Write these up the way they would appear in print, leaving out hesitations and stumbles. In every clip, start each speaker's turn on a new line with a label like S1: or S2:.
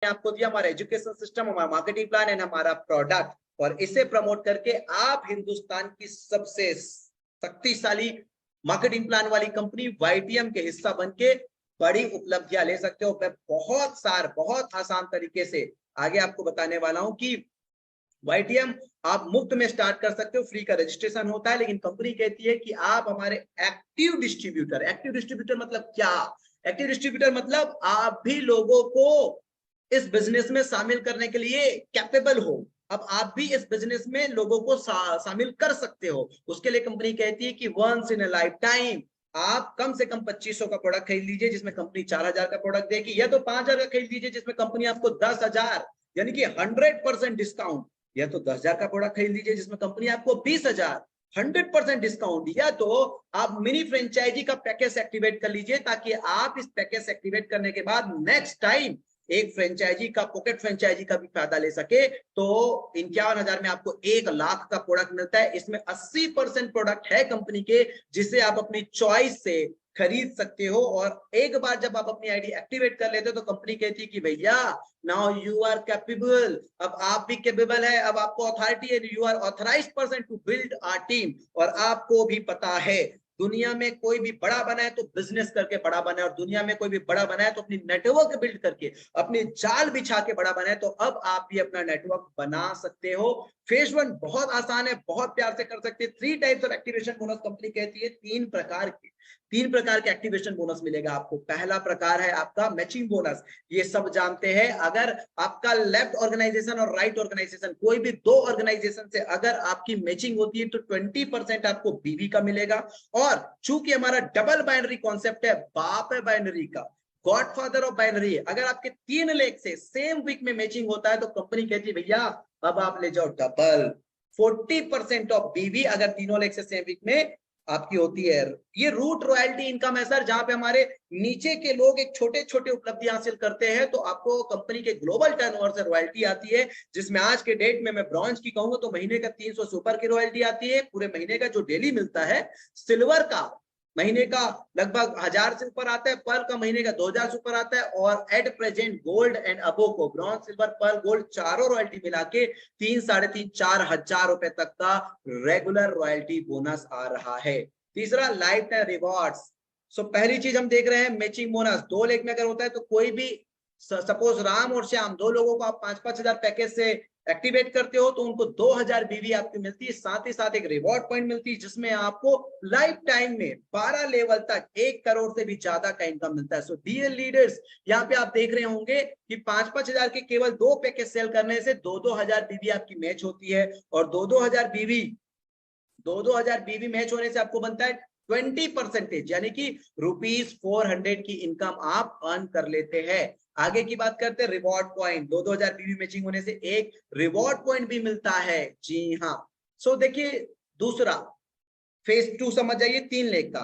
S1: आपको दिया हमारा एजुकेशन सिस्टम, हमारा मार्केटिंग प्लान एंड हमारा प्रोडक्ट, और इसे प्रमोट करके आप हिंदुस्तान की सबसे शक्तिशाली मार्केटिंग प्लान वाली कंपनी वाईटीएम के हिस्सा बनके बड़ी उपलब्धियां ले सकते हो। मैं बहुत आसान तरीके से आगे आपको बताने वाला हूं कि वाईटीएम आप मुफ्त में स्टार्ट कर सकते हो, फ्री का रजिस्ट्रेशन होता है, लेकिन कंपनी कहती है कि आप हमारे एक्टिव डिस्ट्रीब्यूटर मतलब क्या? एक्टिव डिस्ट्रीब्यूटर मतलब आप भी लोगों को इस बिजनेस में शामिल करने के लिए कैपेबल हो। अब आप भी इस बिजनेस में लोगों को शामिल कर सकते हो। उसके लिए कंपनी कहती है कि once in a lifetime आप कम से कम 2500 का प्रोडक्ट खरीद लीजिए जिसमें कंपनी 4000 का प्रोडक्ट देगी, या तो 5000 का खरीद लीजिए जिसमें कंपनी आपको 10,000 यानी कि 100% डिस्काउंट, या तो 10,000 का प्रोडक्ट खरीद लीजिए जिसमें कंपनी आपको 20,000 100% डिस्काउंट, या तो आप मिनी फ्रेंचाइजी का पैकेज एक्टिवेट कर लीजिए ताकि आप इस पैकेज एक्टिवेट करने के बाद नेक्स्ट टाइम एक फ्रेंचाइजी का, पॉकेट फ्रेंचाइजी का भी फायदा ले सके। तो 51,000 में आपको 1,00,000 का प्रोडक्ट मिलता है। इसमें 80% प्रोडक्ट है कंपनी के जिसे आप अपनी चॉइस से खरीद सकते हो, और एक बार जब आप अपनी आईडी एक्टिवेट कर लेते हो तो कंपनी कहती है कि भैया नाउ यू आर कैपेबल, अब आप भी कैपेबल है, अब आपको अथॉरिटी है, you are authorized person to build our team. और आपको भी पता है दुनिया में कोई भी बड़ा बना है तो बिजनेस करके बड़ा बना है, और दुनिया में कोई भी बड़ा बना है तो अपनी नेटवर्क बिल्ड करके, अपने जाल बिछा के बड़ा बना है। तो अब आप भी अपना नेटवर्क बना सकते हो। फेज 1 बहुत आसान है, बहुत प्यार से कर सकते हैं। 3 types of activation bonus company कहती है, 3 प्रकार के एक्टिवेशन बोनस मिलेगा आपको। पहला प्रकार है आपका मैचिंग बोनस। ये सब जानते हैं, अगर आपका लेफ्ट ऑर्गेनाइजेशन और राइट ऑर्गेनाइजेशन, कोई भी 2 ऑर्गेनाइजेशन से अगर आपकी मैचिंग होती है तो 20% आपको बीवी का मिलेगा। और चूंकि हमारा डबल बाइनरी कॉन्सेप्ट है, बाप है बाइनरी का, गॉडफादर ऑफ बाइनरी, अगर आपके 3 लेग से सेम वीक में मैचिंग होता है तो कंपनी कहती है भैया अब आप ले जाओ डबल 40% ऑफ बीवी, अगर तीनों लेग से सेम वीक में आपकी होती है। ये रूट रॉयल्टी इनकम है सर, जहां पे हमारे नीचे के लोग एक छोटे छोटे उपलब्धि हासिल करते हैं तो आपको कंपनी के ग्लोबल टर्नओवर से रॉयल्टी आती है, जिसमें आज के डेट में मैं ब्रॉन्ज की कहूंगा तो महीने का 300 सुपर की रॉयल्टी आती है, पूरे महीने का जो डेली मिलता है। सिल्वर का महीने का लगभग 1000 से ऊपर आता है, पर्ल का महीने का 2000 से ऊपर आता है, और at present gold and above को ब्रॉन्ज सिल्वर पर्ल गोल्ड चारों रॉयल्टी मिला के 3, 3.5, 4,000 रुपए तक का रेगुलर रॉयल्टी बोनस आ रहा है। तीसरा लाइफ टाइम रिवॉर्ड्स। सो पहली चीज हम देख रहे हैं मैचिंग बोनस। 2 लेग में अगर होता है तो कोई भी, सपोज राम और श्याम 2 लोगों को आप 5-5 हजार पैकेज से एक्टिवेट करते हो तो उनको 2000 बीवी आपकी मिलती है, साथ ही साथ एक रिवॉर्ड पॉइंट मिलती है जिसमें आपको लाइफ टाइम में 12 लेवल तक 1 करोड़ से भी ज्यादा का इनकम मिलता है। सो डियर लीडर्स, यहाँ पे आप देख रहे होंगे कि 5-5 हजार के केवल 2 पैकेज सेल करने से 2-2 हजार बीवी आपकी मैच होती है, और 2-2 हजार बीवी मैच होने से आपको बनता है 20%, यानी कि ₹400 की इनकम आप अर्न कर लेते हैं। आगे की बात करते हैं रिवॉर्ड पॉइंट। 2-2 हजार बीवी मैचिंग होने से एक रिवॉर्ड पॉइंट भी मिलता है। जी हाँ। सो देखिए, दूसरा फेज 2 समझ जाइए, 3 लेग का।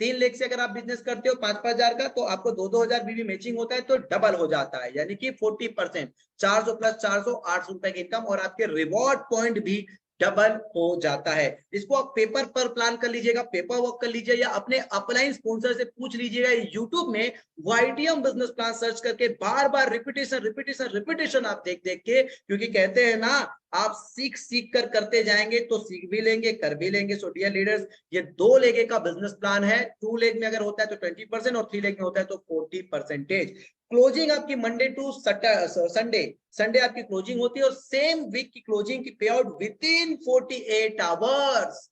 S1: 3 लेग से अगर आप बिजनेस करते हो 5-5 हजार का तो आपको 2-2 हजार बीवी मैचिंग होता है तो डबल हो जाता है, यानी कि 40%, 400 प्लस 400, 800 रुपए की इनकम, और आपके रिवॉर्ड पॉइंट भी डबल हो जाता है। इसको आप पेपर पर प्लान कर लीजिएगा, पेपर वर्क कर लीजिए, या अपने अपलाइन स्पॉन्सर से पूछ लीजिएगा। यूट्यूब में वाईटीएम बिजनेस प्लान सर्च करके बार बार रिपीटेशन आप देख देख के, क्योंकि कहते हैं ना आप सीख सीख कर करते जाएंगे तो सीख भी लेंगे, कर भी लेंगे। सो डियर लीडर्स, ये 2 लेग का बिजनेस प्लान है। 2 लेग में अगर होता है तो 20% और 3 लेग में होता है तो 40%। क्लोजिंग आपकी मंडे टू संडे आपकी क्लोजिंग होती है, और सेम वीक की क्लोजिंग की पे आउट विद इन 48 आवर्स,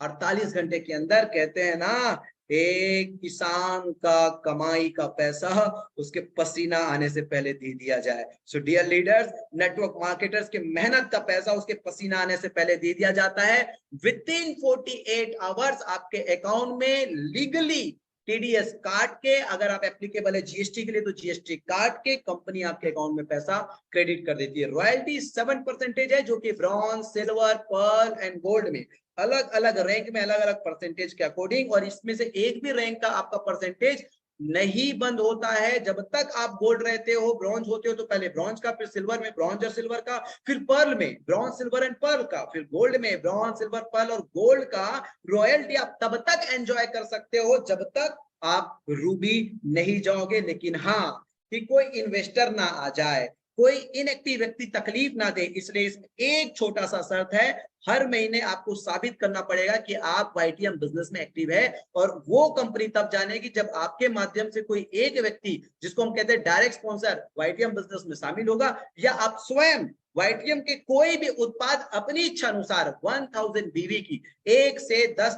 S1: 48 घंटे के अंदर। कहते हैं ना एक किसान का कमाई का पैसा उसके पसीना आने से पहले दे दिया जाए। So dear leaders, network marketers के मेहनत का पैसा उसके पसीना आने से पहले दे दिया जाता है। विद इन 48 आवर्स आपके अकाउंट में लीगली टीडीएस काट के, अगर आप एप्लीकेबल है जीएसटी के लिए तो जीएसटी काट के कंपनी आपके अकाउंट में पैसा क्रेडिट कर देती है। रॉयल्टी 7% है, जो कि bronze, silver, Perl and gold में अलग अलग रैंक में अलग अलग परसेंटेज के अकॉर्डिंग, और इसमें से एक भी रैंक का आपका परसेंटेज नहीं बंद होता है जब तक आप गोल्ड रहते हो। ब्रॉन्ज होते हो तो पहले ब्रॉन्ज का, फिर सिल्वर में ब्रॉन्ज और सिल्वर का, फिर पर्ल में ब्रॉन्ज, सिल्वर एंड पर्ल का, फिर गोल्ड में ब्रॉन्ज, सिल्वर, पर्ल और गोल्ड का रॉयल्टी आप तब तक एंजॉय कर सकते हो जब तक आप रूबी नहीं जाओगे। लेकिन हाँ, कि कोई इन्वेस्टर ना आ जाए, कोई इनएक्टिव व्यक्ति तकलीफ ना दे, इसलिए इसमें एक छोटा सा शर्त है, हर महीने आपको साबित करना पड़ेगा कि आप वाईटीएम बिजनेस में एक्टिव है। और वो कंपनी तब जानेगी जब आपके माध्यम से कोई एक व्यक्ति, जिसको हम कहते हैं डायरेक्ट स्पॉन्सर, वाईटीएम बिजनेस में शामिल होगा, या आप स्वयं वाईटीएम के कोई भी उत्पाद अपनी इच्छा अनुसार 1000 बीवी की 1 से 10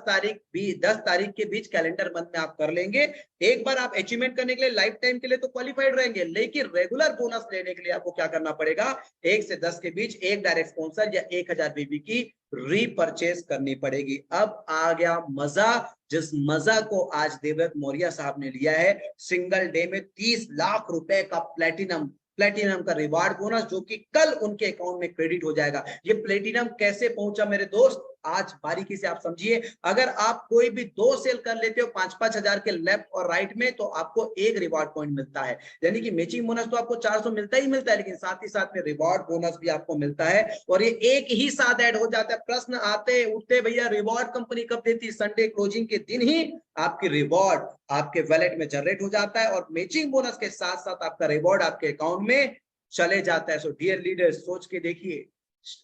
S1: तारीख के बीच कैलेंडर मंथ में आप कर लेंगे। एक बार आप अचीवमेंट करने के लिए लाइफ टाइम के लिए तो क्वालिफाइड रहेंगे, लेकिन रेगुलर बोनस लेने के लिए आपको क्या करना पड़ेगा, 1 से 10 के बीच एक डायरेक्ट स्पॉन्सर या 1000 बीवी की रीपरचेस करनी पड़ेगी। अब आ गया मजा, जिस मजा को आज देवव्रत मौर्य साहब ने लिया है, सिंगल डे में 30 लाख रुपए का प्लेटिनम का रिवार्ड बोनस, जो कि कल उनके अकाउंट में क्रेडिट हो जाएगा। ये प्लेटिनम कैसे पहुंचा मेरे दोस्त, आज बारीकी से आप समझिए। अगर आप कोई भी 2 सेल कर लेते हो 5-5 हजार के लेफ्ट और राइट में, तो आपको एक रिवार्ड पॉइंट मिलता है। यानी कि मैचिंग बोनस तो आपको 400 मिलता ही मिलता है, लेकिन साथ ही साथ में रिवार्ड बोनस भी आपको मिलता है, और ये एक ही साथ ऐड हो जाता है। प्रश्न आते उठते, भैया रिवार्ड कंपनी कब देती, संडे क्लोजिंग के दिन ही आपकी रिवार्ड आपके वॉलेट में जनरेट हो जाता है, और मैचिंग बोनस के साथ साथ आपका रिवार्ड आपके अकाउंट में चले जाता है। सो डियर लीडर्स, सोच के देखिए,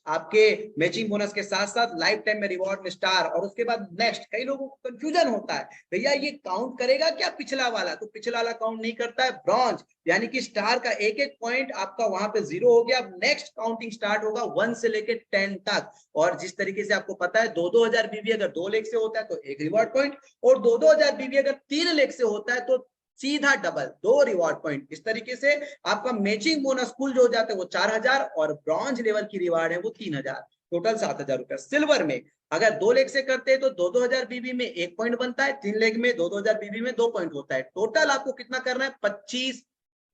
S1: आपके मैचिंग बोनस के साथ साथ लाइफ टाइम में रिवॉर्ड में स्टार, और उसके बाद नेक्स्ट। कई लोगों को कंफ्यूजन होता है, भैया ये काउंट करेगा क्या पिछला वाला, तो पिछला वाला काउंट नहीं करता है। ब्रॉन्ज यानी कि स्टार का एक एक पॉइंट आपका वहां पे 0 हो गया। अब नेक्स्ट काउंटिंग स्टार्ट होगा 1 से लेके 10 तक, और जिस तरीके से आपको पता है 2-2 हजार बीवी अगर 2 लेख से होता है तो एक रिवॉर्ड पॉइंट, और 2-2 हजार बीवी अगर 3 लेख से होता है तो सीधा डबल 2 रिवॉर्ड पॉइंट। इस तरीके से आपका मैचिंग बोनस कुल जो हो जाता है वो 4000, और ब्रॉन्ज लेवल की रिवार्ड है वो 3000, टोटल 7000 रुपया। सिल्वर में अगर 2 लेग से करते हैं तो 2-2 हजार बीबी में 1 पॉइंट बनता है, 3 लेग में 2-2 हजार बीबी में 2 पॉइंट होता है। टोटल आपको कितना करना है, 25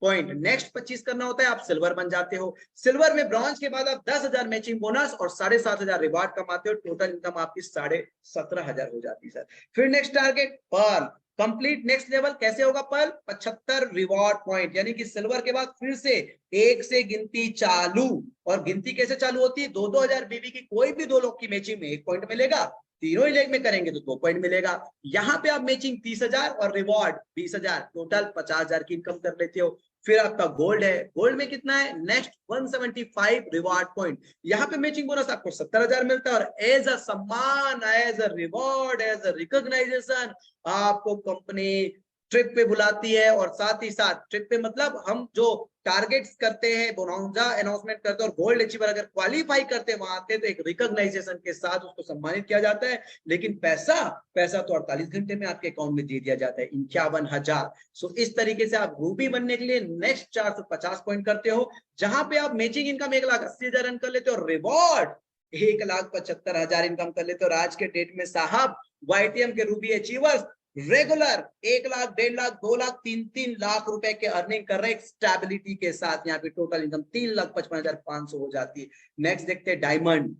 S1: पॉइंट। नेक्स्ट 25 करना होता है, आप सिल्वर बन जाते हो। सिल्वर में ब्रॉन्ज के बाद आप 10,000 मैचिंग बोनस और 7500 रिवार्ड कमाते हो। टोटल इनकम आपकी 17,500 हो जाती है सर। फिर next target pearl, complete next level कैसे होगा पर्ल, 75 रिवॉर्ड पॉइंट। यानी कि सिल्वर के बाद फिर से 1 से गिनती चालू, और गिनती कैसे चालू होती है, 2-2 हजार बीबी की कोई भी 2 लोग की मैचिंग में 1 पॉइंट मिलेगा, तीनों ही लेग में करेंगे तो 2 पॉइंट मिलेगा। यहाँ पे आप मैचिंग 30,000 और रिवॉर्ड 20,000, टोटल 50,000 की इनकम कर लेते हो। फिर आपका गोल्ड है, गोल्ड में कितना है, नेक्स्ट 175 रिवॉर्ड पॉइंट। यहाँ पे मैचिंग बोनस आपको 70,000 मिलता है, और एज अ सम्मान, as a reward, as a recognition आपको कंपनी ट्रिप पे बुलाती है। और साथ ही साथ ट्रिप पे मतलब हम जो टारगेट्स करते हैं, बोनोंजा अनाउंसमेंट करते हैं, और गोल्ड अचीवर अगर क्वालिफाई करते हैं वहां आते हैं तो एक रिकॉग्नाइजेशन के साथ उसको सम्मानित किया जाता है। लेकिन पैसा तो 48 घंटे में आपके अकाउंट में दे दिया जाता है, 51,000। सो इस तरीके से आप रूबी बनने के लिए नेक्स्ट 450 पॉइंट करते हो, जहां पे आप मैचिंग इनकम 1,80,000 रन कर लेते हो, रिवॉर्ड 1,75,000 इनकम कर लेते हो। और आज के डेट में साहब वाईटीएम के Ruby achievers regular 1 lakh, 1.5 lakh, 2 lakh, 3 lakh रुपए के अर्निंग कर रहे हैं स्टेबिलिटी के साथ। यहाँ पे टोटल इनकम 3,55,500 हो जाती है। नेक्स्ट देखते हैं डायमंड।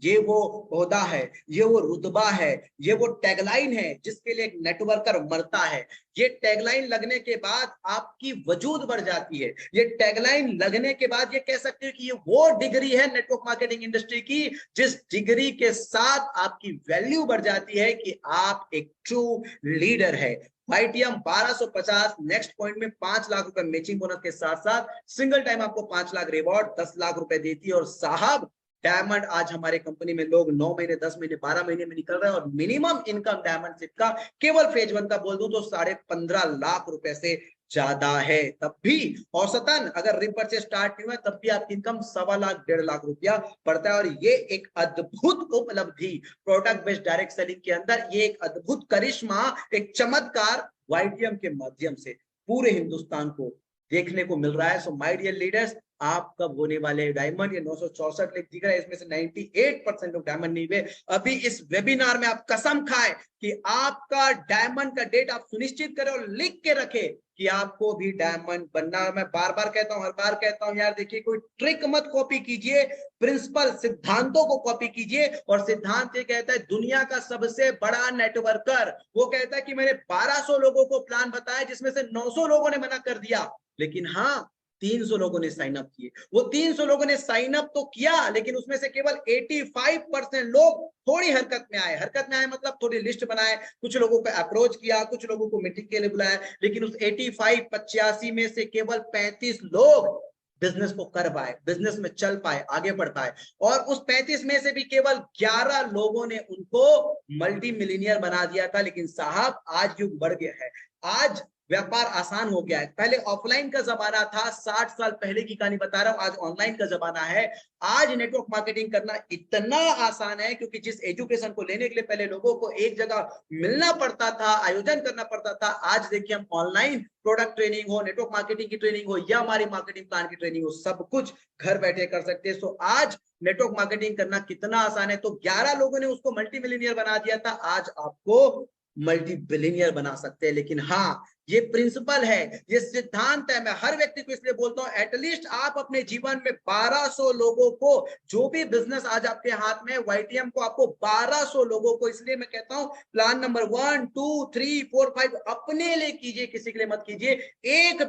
S1: ये वो ओहदा है, ये वो रुतबा है, ये वो टैगलाइन है जिसके लिए एक नेटवर्कर मरता है। ये टैगलाइन लगने के बाद आपकी वजूद बढ़ जाती है। ये टैगलाइन लगने के बाद ये कह सकते हो कि ये वो डिग्री है नेटवर्क मार्केटिंग इंडस्ट्री की, जिस डिग्री के साथ आपकी वैल्यू बढ़ जाती है कि आप एक ट्रू लीडर है। वाईटीएम 1250, नेक्स्ट पॉइंट में 5 लाख रुपए मैचिंग बोनस के साथ साथ सिंगल टाइम आपको 5 लाख रिवॉर्ड 10 लाख रुपए देती है। और साहब डायमंड आज हमारे कंपनी में लोग 9 महीने, 10 महीने, 12 महीने में निकल रहे हैं, और मिनिमम इनकम डायमंड शिप का केवल फेज 1 का बोल दूं तो 15.5 लाख रुपए से ज्यादा है। तब भी औसतन अगर रिपर्चेज स्टार्ट नहीं हुआ तब भी आपकी इनकम 1.25 लाख, 1.5 लाख रुपया पड़ता है। और ये एक अद्भुत उपलब्धि प्रोडक्ट बेस्ड डायरेक्ट सेलिंग के अंदर, ये एक अद्भुत करिश्मा, एक चमत्कार वाईटीएम के माध्यम से पूरे हिंदुस्तान को देखने को मिल रहा है। सो माय डियर लीडर्स, आप कब होने वाले डायमंड? ये 964 लेख दिख रहा है, इसमें से 98% लोग डायमंड नहीं हुए। अभी इस वेबिनार में आप कसम खाएं कि आपका डायमंड का डेट आप सुनिश्चित करें और लिख के रखें कि आपको भी डायमंड बनना है। मैं बार बार कहता हूं, हर बार कहता हूं, यार देखिए कोई ट्रिक मत कॉपी कीजिए, प्रिंसिपल सिद्धांतों को कॉपी कीजिए। और सिद्धांत ये कहता है दुनिया का सबसे बड़ा नेटवर्कर वो कहता है कि मैंने 1200 लोगों को प्लान बताया जिसमें से 900 लोगों ने मना कर दिया, लेकिन हाँ 300 लोगों ने साइन अप किए। वो 300 लोगों ने साइन अप तो किया, लेकिन उसमें से केवल 85% लोग थोड़ी हरकत में आए। हरकत में आए मतलब थोड़ी लिस्ट बनाए, कुछ लोगों को अप्रोच किया, कुछ लोगों को मीटिंग के लिए बुलाया, लेकिन उस 85 में से केवल 35 लोग बिजनेस को कर पाए, बिजनेस में चल पाए, आगे बढ़ पाए। और उस 35 में से भी केवल 11 लोगों ने उनको मल्टी मिलीनियर बना दिया था। लेकिन साहब आज युग बढ़ गया है, आज व्यापार आसान हो गया है। पहले ऑफलाइन का जमाना था, 60 साल पहले की कहानी बता रहा हूं, आज ऑनलाइन का जमाना है। आज नेटवर्क मार्केटिंग करना इतना आसान है, क्योंकि जिस एजुकेशन को लेने के लिए पहले लोगों को एक जगह मिलना पड़ता था, आयोजन करना पड़ता था, आज देखिए हम ऑनलाइन प्रोडक्ट ट्रेनिंग हो, नेटवर्क मार्केटिंग की ट्रेनिंग हो या हमारी मार्केटिंग प्लान की ट्रेनिंग हो, सब कुछ घर बैठे कर सकते हैं। सो आज नेटवर्क मार्केटिंग करना कितना आसान है। तो 11 लोगों ने उसको मल्टी मिलीनियर बना दिया था, आज आपको मल्टी बिलियनियर बना सकते हैं। लेकिन हाँ, ये प्रिंसिपल है, ये सिद्धांत है। मैं हर व्यक्ति को इसलिए बोलता हूं, एटलीस्ट आप अपने जीवन में 1200 लोगों को, जो भी बिजनेस आज आपके हाथ में वाईटीएम को, आपको 1200 लोगों को, इसलिए मैं कहता हूं प्लान नंबर 1 2 3 4 5 अपने लिए कीजिए, किसी के लिए मत कीजिए। एक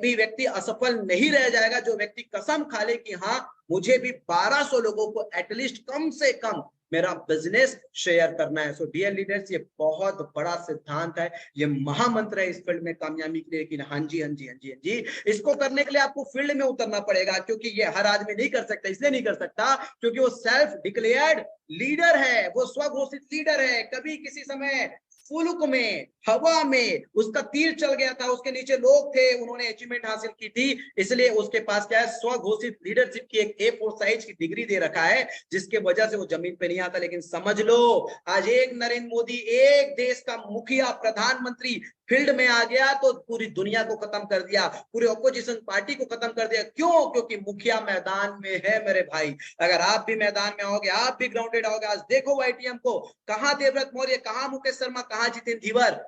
S1: भी व्यक्ति असफल नहीं रह जाएगा जो व्यक्ति कसम खा ले कि हाँ मुझे भी 1200 लोगों को एटलीस्ट कम से कम मेरा बिजनेस शेयर करना है। सो डियर लीडर्स, ये बहुत बड़ा सिद्धांत है, ये महामंत्र है इस फील्ड में कामयाबी के लिए। लेकिन हाँ जी, इसको करने के लिए आपको फील्ड में उतरना पड़ेगा, क्योंकि ये हर आदमी नहीं कर सकता। इसलिए नहीं कर सकता क्योंकि वो सेल्फ डिक्लेयर्ड लीडर है, वो स्वघोषित लीडर है। कभी किसी समय फुलक में, हवा में उसका तीर चल गया था, उसके नीचे लोग थे, उन्होंने अचीवमेंट हासिल की थी, इसलिए उसके पास क्या है, स्वघोषित लीडरशिप की एक A4 साइज की डिग्री दे रखा है, जिसके वजह से वो जमीन पे नहीं आता। लेकिन समझ लो, आज एक नरेंद्र मोदी, एक देश का मुखिया, प्रधानमंत्री फील्ड में आ गया तो पूरी दुनिया को खत्म कर दिया, पूरे ऑपोजिशन पार्टी को खत्म कर दिया। क्यों? क्योंकि मुखिया मैदान में है मेरे भाई। अगर आप भी मैदान में आओगे, आप भी ग्राउंडेड आओगे, आज देखो वाईटीएम को, कहां देवव्रत मौर्य, कहां मुकेश शर्मा, कहां जितेंद्र धीवर,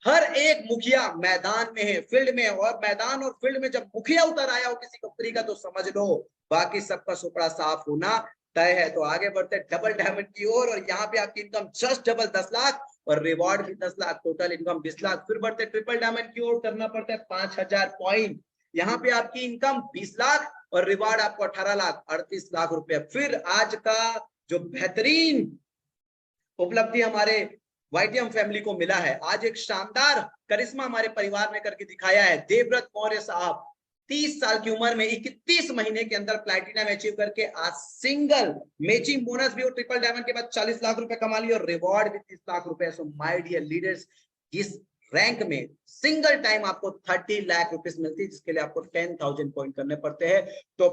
S1: हर एक मुखिया मैदान में है, फील्ड में। और मैदान और फील्ड में जब मुखिया उतर आया हो किसी कंपनी का, तो समझ लो बाकी सबका सुपड़ा साफ होना तय है। तो आगे बढ़ते डबल डायमंड की ओर, और यहाँ पे आपकी इनकम जस्ट डबल 10 लाख और रिवॉर्ड भी 10 लाख, टोटल इनकम 20 लाख। फिर बढ़ते ट्रिपल डायमंड की ओर, करना पड़ता है 5000 पॉइंट। यहाँ पे आपकी इनकम 20 लाख और रिवॉर्ड आपको 18 लाख, 38 लाख रुपए। फिर आज का जो बेहतरीन उपलब्धि हमारे वाईटीएम फैमिली को मिला है, आज एक शानदार करिश्मा हमारे परिवार ने करके दिखाया है। देवव्रत मौर्य साहब 30 साल की उम्र में 31 महीने के अंदर प्लैटिनम अचीव करके आज सिंगल मैचिंग बोनस भी और ट्रिपल डायमंड के बाद 40 लाख रुपए कमा लिया और रिवॉर्ड भी 30 लाख रुपए। सो माय डियर लीडर्स, इस रैंक में सिंगल टाइम आपको 30 लाख रुपीस मिलती है, जिसके लिए आपको 10,000 पॉइंट करने पड़ते हैं। तो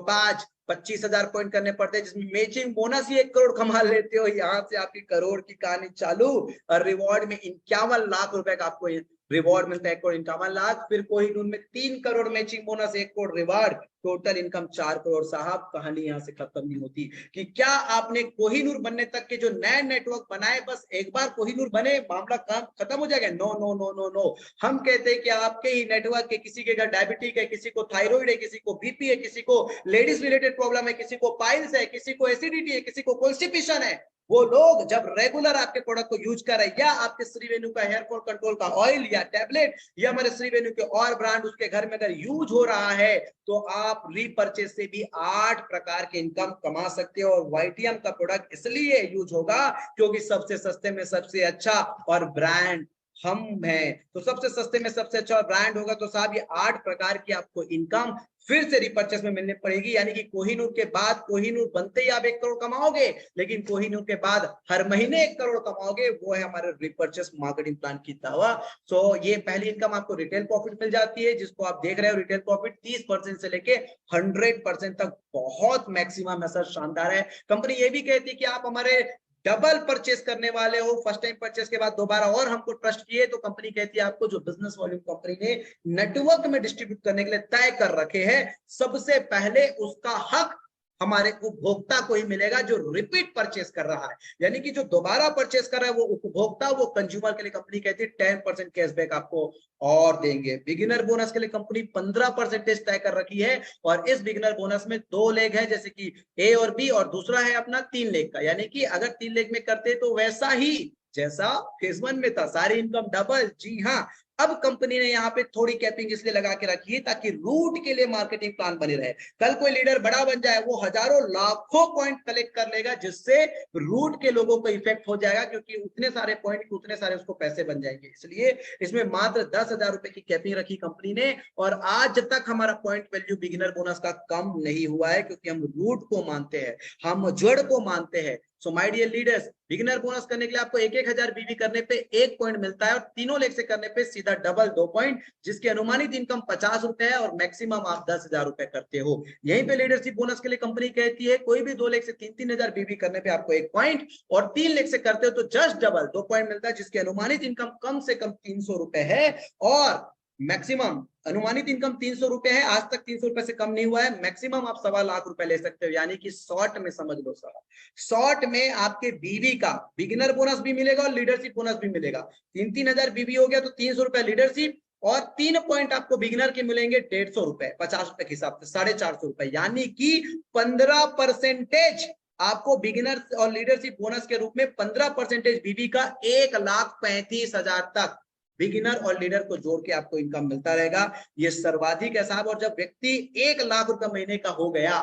S1: 25,000 पॉइंट करने पड़ते हैं, जिसमें मैचिंग बोनस ही 1 करोड़ कमा लेते हो। यहाँ से आपकी करोड़ की कहानी चालू। और रिवॉर्ड में 51 लाख रुपए का आपको रिवॉर्ड मिलता है, 1 करोड़ 51 लाख। फिर कोहिनूर में 3 crore matching bonus, 1 crore reward, total income 4 crore. साहब कहानी यहाँ से खत्म नहीं होती कि क्या आपने कोहिनूर बनने तक के जो नए नेटवर्क बनाए, बस एक बार कोहिनूर बने मामला काम खत्म हो जाएगा? No no no no no. हम कहते हैं कि आपके ही नेटवर्क के किसी के घर डायबिटिक है, किसी को थायराइड है, किसी को बीपी है, किसी को लेडीज रिलेटेड प्रॉब्लम है, किसी को पाइल्स है, किसी को एसिडिटी है, किसी को कॉन्स्टिपेशन है, वो लोग जब रेगुलर आपके प्रोडक्ट को यूज कर रहे हैं, या आपके श्रीवेणु का हेयर फॉल कंट्रोल का ऑयल या टैबलेट या हमारे श्रीवेणु के और ब्रांड उसके घर में अगर यूज हो रहा है, तो आप रीपरचेज से भी 8 प्रकार के इनकम कमा सकते हो। और वाईटीएम का प्रोडक्ट इसलिए यूज होगा क्योंकि सबसे सस्ते में सबसे अच्छा और ब्रांड हम हैं। तो सबसे सस्ते में सबसे अच्छा ब्रांड होगा, तो साहब ये 8 प्रकार की आपको इनकम फिर से रिपर्चेस में मिलने पड़ेगी। यानी कि कोहिनूर के बाद, कोहिनूर बनते ही आप 1 करोड़ कमाओगे, लेकिन कोहिनूर के बाद हर महीने 1 करोड़ कमाओगे। वो है हमारे रिपर्चेस मार्केटिंग प्लान की दावा। सो ये पहली इनकम आपको रिटेल प्रॉफिट मिल जाती है, जिसको आप देख रहे हो। रिटेल प्रॉफिट 30% से लेके 100% तक बहुत मैक्सिमम है सर, शानदार है। कंपनी ये भी कहती है कि आप हमारे डबल परचेस करने वाले हो, फर्स्ट टाइम परचेस के बाद दोबारा और हमको ट्रस्ट किए, तो कंपनी कहती है आपको जो बिजनेस वॉल्यूम कंपनी ने नेटवर्क में डिस्ट्रीब्यूट करने के लिए तय कर रखे हैं, सबसे पहले उसका हक हमारे उपभोक्ता को ही मिलेगा जो रिपीट परचेस कर रहा है। यानी कि जो दोबारा परचेस कर रहा है वो उपभोक्ता, वो कंज्यूमर के लिए कंपनी कहती है 10% कैशबैक आपको और देंगे। बिगिनर बोनस के लिए कंपनी 15% तय कर रखी है, और इस बिगिनर बोनस में 2 लेग है, जैसे कि ए और बी, और दूसरा है अपना 3 लेग का। यानी कि अगर 3 लेग में करते तो वैसा ही जैसा फेज 1 में था, सारी इनकम डबल। जी हाँ, अब कंपनी ने यहाँ पे थोड़ी कैपिंग इसलिए लगा के रखी है ताकि रूट के लिए मार्केटिंग प्लान बने रहे। कल कोई लीडर बड़ा बन जाए, वो हजारों लाखों पॉइंट कलेक्ट कर लेगा, जिससे रूट के लोगों को इफेक्ट हो जाएगा, क्योंकि उतने सारे पॉइंट उतने सारे उसको पैसे बन जाएंगे। इसलिए इसमें मात्र 10,000 रुपए की कैपिंग रखी कंपनी ने, और आज तक हमारा पॉइंट वैल्यू बिगिनर बोनस का कम नहीं हुआ है, क्योंकि हम रूट को मानते हैं, हम जड़ को मानते हैं। So my dear leaders, beginner bonus करने के लिए आपको 1,000 बीवी करने पे 1 पॉइंट मिलता है, और तीनों लेग से करने पे सीधा डबल 2 पॉइंट, जिसकी अनुमानित इनकम 50 रुपए है और मैक्सिमम आप 10,000 रुपए करते हो। यहीं पे लीडरशिप बोनस के लिए कंपनी कहती है कोई भी 2 लेग से 3,000 बीवी करने पे आपको 1 पॉइंट, और 3 लेग से करते हो तो जस्ट डबल 2 पॉइंट मिलता है, जिसकी अनुमानित इनकम कम से कम 300 रुपए है, और मैक्सिमम अनुमानित इनकम 300 रुपए है। आज तक 300 रुपए से कम नहीं हुआ है। मैक्सिमम आप 1.25 लाख रुपए ले सकते हो, यानी कि शॉर्ट में समझ लो सारा, शॉर्ट में आपके बीवी का बिगिनर बोनस भी मिलेगा और लीडरशिप बोनस भी मिलेगा। 3,000 बीवी हो गया तो 300 रुपए लीडरशिप, और 3 पॉइंट आपको बिगिनर के मिलेंगे 150 रुपए, 50 रुपए के हिसाब से 450 रुपए, यानी कि 15% आपको बिगिनर और लीडरशिप बोनस के रूप में 15% बीवी का 1,35,000 तक बिगिनर और लीडर को जोड़ के आपको इनकम मिलता रहेगा। ये सर्वाधिक है साहब। और जब व्यक्ति 1 लाख रुपए महीने का हो गया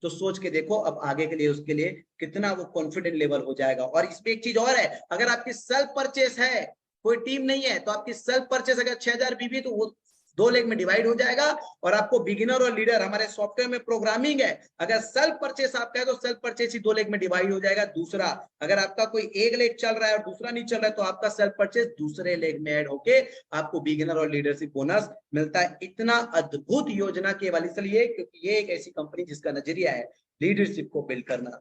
S1: तो सोच के देखो अब आगे के लिए उसके लिए कितना वो कॉन्फिडेंट लेवल हो जाएगा। और इसमें एक चीज और है, अगर आपकी सेल्फ परचेस है, कोई टीम नहीं है, तो आपकी सेल्फ परचेस अगर 6,000 बीबी तो वो 2 लेग में डिवाइड हो जाएगा। और आपको बिगिनर और लीडर, हमारे सॉफ्टवेयर में प्रोग्रामिंग है, अगर सेल्फ परचेस आपका है तो सेल्फ परचेस ही 2 लेग में डिवाइड हो जाएगा। दूसरा, अगर आपका कोई एक लेग चल रहा है और दूसरा नहीं चल रहा है तो आपका सेल्फ परचेस दूसरे लेग में ऐड होके आपको बिगिनर और लीडरशिप बोनस मिलता है। इतना अद्भुत योजना केवल इसलिए क्योंकि ये एक ऐसी कंपनी जिसका नजरिया है लीडरशिप को बिल्ड करना।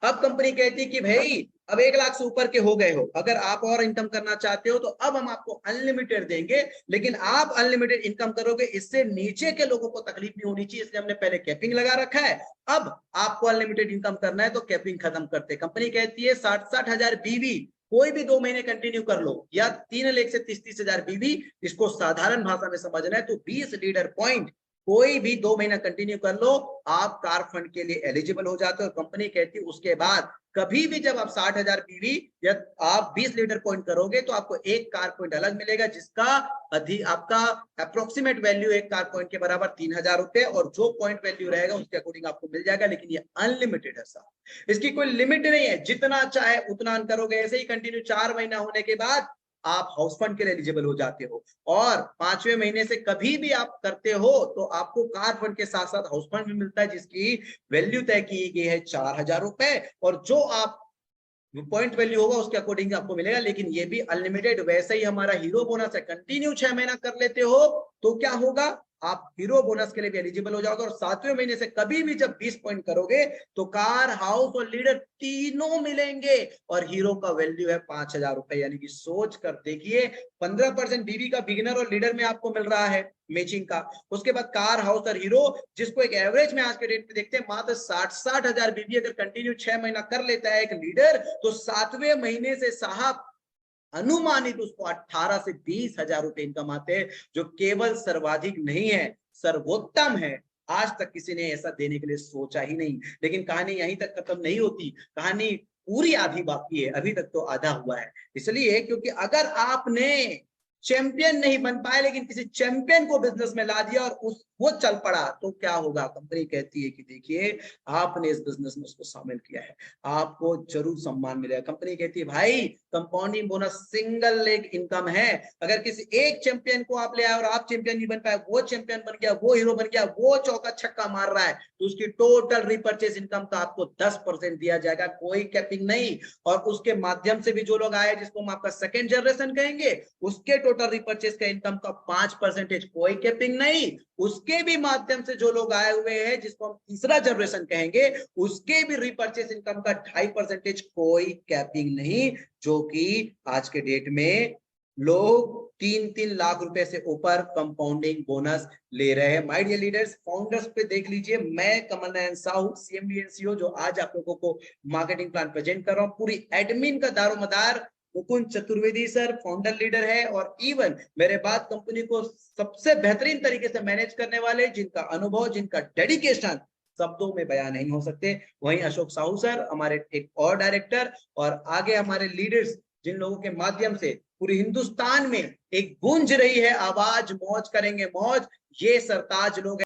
S1: अब कंपनी कहती है कि भाई अब 1 लाख से ऊपर के हो गए हो, अगर आप और इनकम करना चाहते हो तो अब हम आपको अनलिमिटेड देंगे, लेकिन आप अनलिमिटेड इनकम करोगे, इससे नीचे के लोगों को तकलीफ नहीं होनी चाहिए, इसलिए हमने पहले कैपिंग लगा रखा है। अब आपको अनलिमिटेड इनकम करना है तो कैपिंग खत्म करते। कंपनी कहती है 60-60 हजार बीवी कोई भी 2 महीने कंटिन्यू कर लो, या 3 लेख से 30-30 हजार बीवी, इसको साधारण भाषा में समझना है तो 20 लीडर पॉइंट कोई भी 2 महीना कंटिन्यू कर लो, आप कार फंड के लिए एलिजिबल हो जाते हो। कंपनी कहती है उसके बाद कभी भी जब आप 60,000 बीवी या आप 20 लीटर पॉइंट करोगे तो आपको 1 कार पॉइंट अलग मिलेगा, जिसका आपका अप्रोक्सीमेट वैल्यू 1 कार पॉइंट के बराबर 3,000 रुपए, और जो पॉइंट वैल्यू रहेगा उसके अकॉर्डिंग आपको मिल जाएगा। लेकिन ये अनलिमिटेड है साहब, इसकी कोई लिमिट नहीं है, जितना चाहे उतना करोगे। ऐसे ही कंटिन्यू 4 महीना होने के बाद आप हाउस फंड के लिए एलिजिबल हो जाते हो, और 5वें महीने से कभी भी आप करते हो तो आपको कार फंड के साथ साथ हाउस फंड भी मिलता है, जिसकी वैल्यू तय की गई है 4,000 रुपए, और जो आप पॉइंट वैल्यू होगा उसके अकॉर्डिंग आपको मिलेगा। लेकिन ये भी अनलिमिटेड। वैसे ही हमारा हीरो बोनस है, कंटिन्यू 6 महीना कर लेते हो तो क्या होगा, आप हीरो बोनस के लिए भी एलिजिबल हो जाओगे, और 7वें महीने से कभी भी जब 20 पॉइंट करोगे तो कार, हाउस और लीडर तीनों मिलेंगे, और हीरो का वैल्यू है 5,000 रुपए। यानी कि सोच कर देखिए, 15% बीवी का बिगिनर और लीडर में आपको मिल रहा है मैचिंग का, उसके बाद कार, हाउस और हीरो, जिसको एक एवरेज में आज के डेट पे देखते हैं मात्र 60-60 हजार बीवी अगर कंटिन्यू 6 महीना कर लेता है एक लीडर, तो 7वें महीने से साहब अनुमानित उसको 18 से 20 हजार रुपए इनकम आते हैं, जो केवल सर्वाधिक नहीं है, सर्वोत्तम है। आज तक किसी ने ऐसा देने के लिए सोचा ही नहीं। लेकिन कहानी यहीं तक खत्म नहीं होती, कहानी पूरी आधी बाकी है, अभी तक तो आधा हुआ है। इसलिए क्योंकि अगर आपने चैंपियन नहीं बन पाए लेकिन किसी चैंपियन को बिजनेस में ला दिया और वो चल पड़ा तो क्या होगा। कंपनी कहती है कि देखिए आपने इस बिजनेस में उसको शामिल किया है, आपको जरूर सम्मान मिलेगा। कंपनी कहती है भाई compounding bonus single leg income है, अगर किसी एक चैंपियन को आप ले आए और आप चैंपियन नहीं बन पाए, वो चैंपियन बन गया, वो हीरो बन गया, वो चौका छक्का मार रहा है, तो उसकी टोटल रिपर्चेस इनकम का आपको 10% दिया जाएगा, कोई कैपिंग नहीं। और उसके माध्यम से भी जो लोग आए जिसको हम आपका सेकेंड जनरेशन कहेंगे, उसके टोटल रिपर्चेस का इनकम का 5%, कोई कैपिंग नहीं। उसके भी माध्यम से जो लोग आए हुए हैं जिसको हम तीसरा जनरेशन कहेंगे, उसके भी रिपर्चेस इनकम का 2.5%, कोई कैपिंग नहीं। जो कि आज के डेट में लोग 3-3 लाख रुपए से ऊपर कंपाउंडिंग बोनस ले रहे हैं। माय डियर लीडर्स, फाउंडर्स पे देख लीजिए, मैं Kamal Nayan Sahu, CMD and CEO, जो आज आप लोगों को मार्केटिंग प्लान प्रेजेंट कर रहा हूँ। पूरी एडमिन का दारोमदार Mukund Chaturvedi sir founder leader है, और इवन मेरे बाद कंपनी को सबसे बेहतरीन तरीके से मैनेज करने वाले, जिनका अनुभव, जिनका डेडिकेशन शब्दों में बयान नहीं हो सकते, वहीं अशोक साहू सर हमारे एक और डायरेक्टर, और आगे हमारे लीडर्स जिन लोगों के माध्यम से पूरे हिंदुस्तान में एक गूंज रही है आवाज, मौज करेंगे मौज, ये सरताज लोग